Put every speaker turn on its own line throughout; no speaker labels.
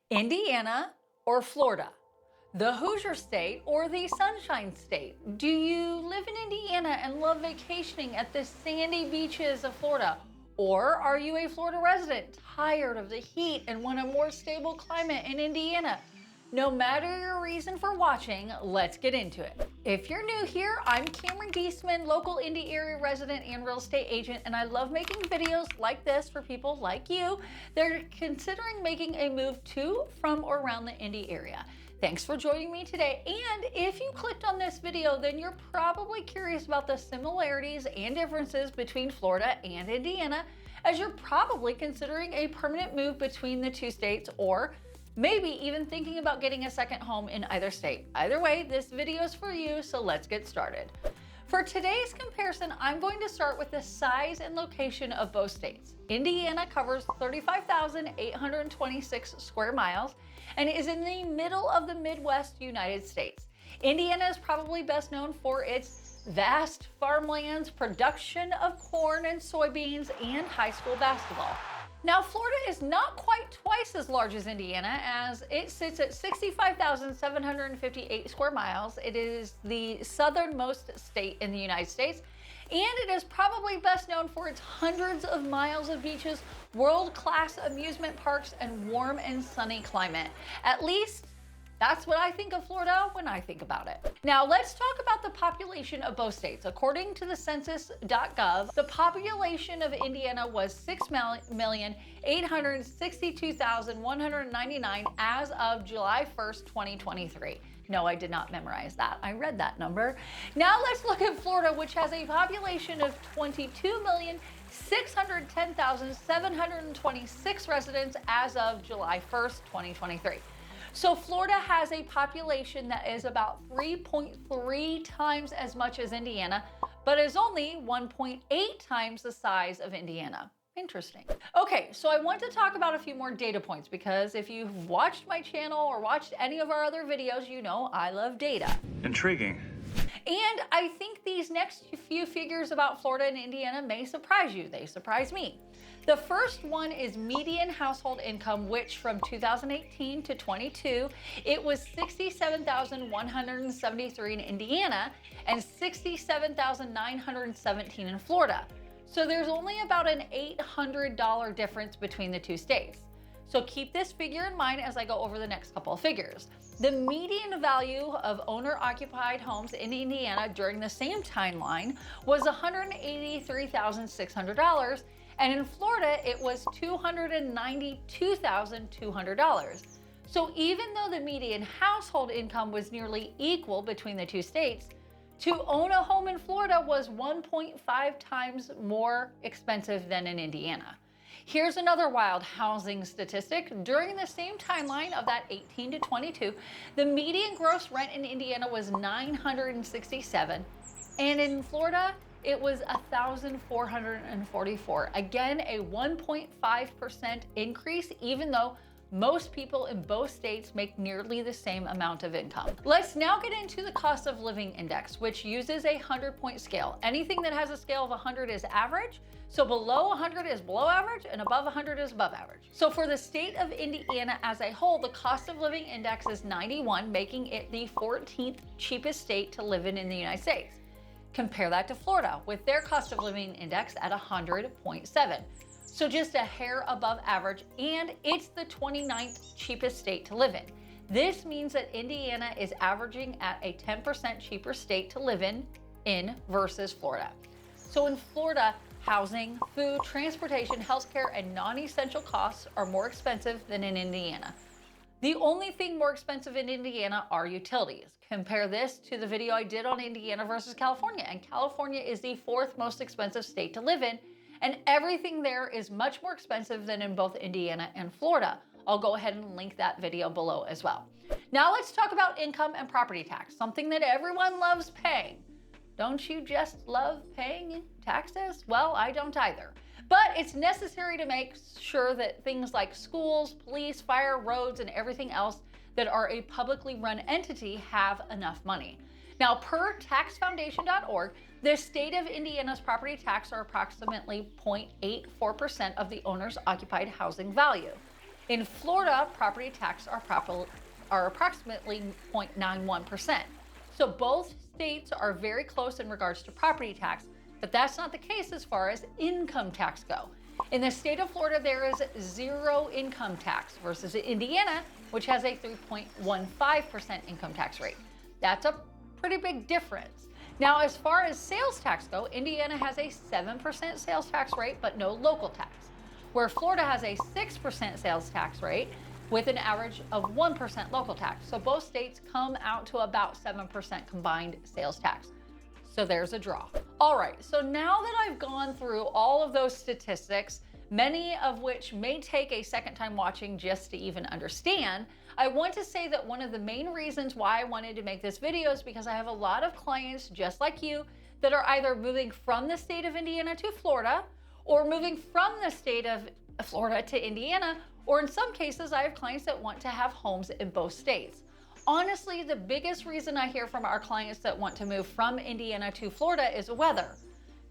Indiana or Florida? The Hoosier State or the Sunshine State? Do you live in Indiana and love vacationing at the sandy beaches of Florida? Or are you a Florida resident, tired of the heat and want a more stable climate in Indiana? No matter your reason for watching, let's get into it. If you're new here, I'm Cameron Geesaman, local Indy area resident and real estate agent, and I love making videos like this for people like you that are considering making a move to, from, or around the Indy area. Thanks for joining me today. And if you clicked on this video, then you're probably curious about the similarities and differences between Florida and Indiana, as you're probably considering a permanent move between the two states, or maybe even thinking about getting a second home in either state. Either way, this video is for you, so let's get started. For today's comparison, I'm going to start with the size and location of both states. Indiana covers 35,826 square miles and is in the middle of the Midwest United States. Indiana is probably best known for its vast farmlands, production of corn and soybeans, and high school basketball. Now, Florida is not quite twice as large as Indiana, as it sits at 65,758 square miles. It is the southernmost state in the United States, and it is probably best known for its hundreds of miles of beaches, world-class amusement parks, and warm and sunny climate. At least, that's what I think of Florida when I think about it. Now let's talk about the population of both states. According to the census.gov, the population of Indiana was 6,862,199 as of July 1st, 2023. No, I did not memorize that. I read that number. Now let's look at Florida, which has a population of 22,610,726 residents as of July 1st, 2023. So Florida has a population that is about 3.3 times as much as Indiana, but is only 1.8 times the size of Indiana. Interesting. Okay, so I want to talk about a few more data points, because if you've watched my channel or watched any of our other videos, you know I love data.
Intriguing.
And I think these next few figures about Florida and Indiana may surprise you. They surprise me. The first one is median household income, which from 2018 to 22, it was $67,173 in Indiana and $67,917 in Florida. So there's only about an $800 difference between the two states. So keep this figure in mind as I go over the next couple of figures. The median value of owner-occupied homes in Indiana during the same timeline was $183,600, and in Florida it was $292,200. So even though the median household income was nearly equal between the two states, to own a home in Florida was 1.5 times more expensive than in Indiana. Here's another wild housing statistic. During the same timeline of that 18 to 22, the median gross rent in Indiana was $967, and in Florida, it was $1,444. Again, a 1.5% increase, even though most people in both states make nearly the same amount of income. Let's now get into the cost of living index, which uses a 100-point scale. Anything that has a scale of 100 is average. So below 100 is below average and above 100 is above average. So for the state of Indiana as a whole, the cost of living index is 91, making it the 14th cheapest state to live in the United States. Compare that to Florida with their cost of living index at 100.7. So just a hair above average, and it's the 29th cheapest state to live in. This means that Indiana is averaging at a 10% cheaper state to live in versus Florida. So in Florida, housing, food, transportation, healthcare, and non-essential costs are more expensive than in Indiana. The only thing more expensive in Indiana are utilities. Compare this to the video I did on Indiana versus California, and California is the 4th most expensive state to live in, and everything there is much more expensive than in both Indiana and Florida. I'll go ahead and link that video below as well. Now let's talk about income and property tax, something that everyone loves paying. Don't you just love paying taxes? Well, I don't either. But it's necessary to make sure that things like schools, police, fire, roads, and everything else that are a publicly run entity have enough money. Now, per taxfoundation.org, the state of Indiana's property tax are approximately 0.84% of the owner's occupied housing value. In Florida, property tax are approximately 0.91%. So both states are very close in regards to property tax, but that's not the case as far as income tax go. In the state of Florida, there is zero income tax versus Indiana, which has a 3.15% income tax rate. That's a pretty big difference. Now, as far as sales tax go, Indiana has a 7% sales tax rate, but no local tax, where Florida has a 6% sales tax rate with an average of 1% local tax. So both states come out to about 7% combined sales tax. So there's a draw. All right, so now that I've gone through all of those statistics, many of which may take a second time watching just to even understand, I want to say that one of the main reasons why I wanted to make this video is because I have a lot of clients just like you that are either moving from the state of Indiana to Florida, or moving from the state of Florida to Indiana, or in some cases, I have clients that want to have homes in both states. Honestly, the biggest reason I hear from our clients that want to move from Indiana to Florida is weather.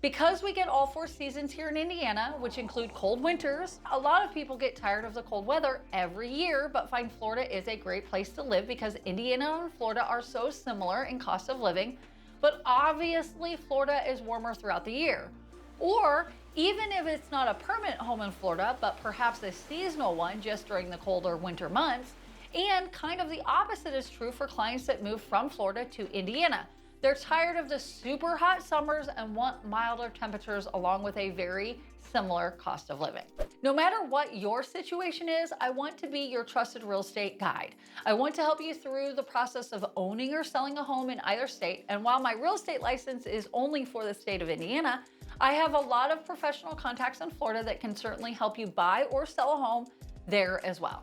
Because we get all 4 seasons here in Indiana, which include cold winters, a lot of people get tired of the cold weather every year, but find Florida is a great place to live because Indiana and Florida are so similar in cost of living, but obviously Florida is warmer throughout the year. Or even if it's not a permanent home in Florida, but perhaps a seasonal one just during the colder winter months. And kind of the opposite is true for clients that move from Florida to Indiana. They're tired of the super hot summers and want milder temperatures along with a very similar cost of living. No matter what your situation is, I want to be your trusted real estate guide. I want to help you through the process of owning or selling a home in either state. And while my real estate license is only for the state of Indiana, I have a lot of professional contacts in Florida that can certainly help you buy or sell a home there as well.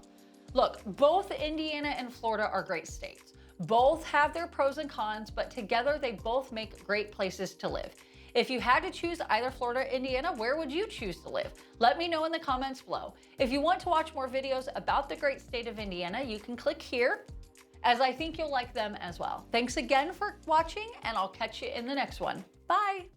Look, both Indiana and Florida are great states. Both have their pros and cons, but together they both make great places to live. If you had to choose either Florida or Indiana, where would you choose to live? Let me know in the comments below. If you want to watch more videos about the great state of Indiana, you can click here, as I think you'll like them as well. Thanks again for watching, and I'll catch you in the next one. Bye.